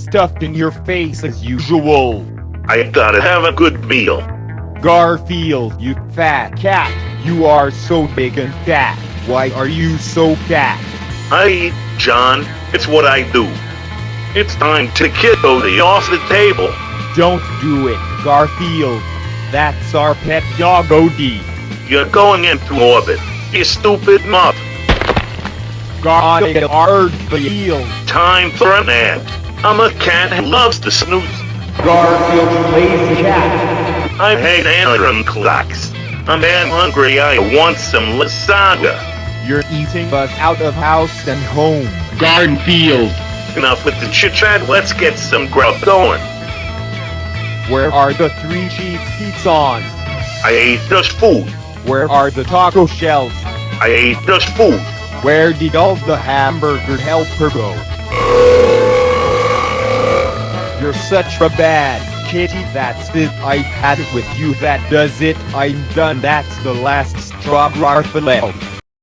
stuffed in your face as usual. I gotta have a good meal. Garfield, you fat cat. You are so big and fat. Why are you so fat? I eat, John. It's what I do. It's time to kick Odie off the table. Don't do it, Garfield. That's our pet dog, Odie. You're going into orbit, you stupid mutt. Garfield. Time for an ad. I'm a cat who loves to snooze. Garfield plays cat. I hate alarm clocks. I'm damn hungry, I want some lasagna. You're eating us out of house and home. Garfield. Enough with the chit-chat, let's get some grub going. Where are the 3 cheese pizzas? I ate just food. Where are the taco shells? I ate just food. Where did all the hamburger helper go? You're such a bad kitty. That's it. I've had it with you. That does it. I'm done. That's the last straw, Garfield.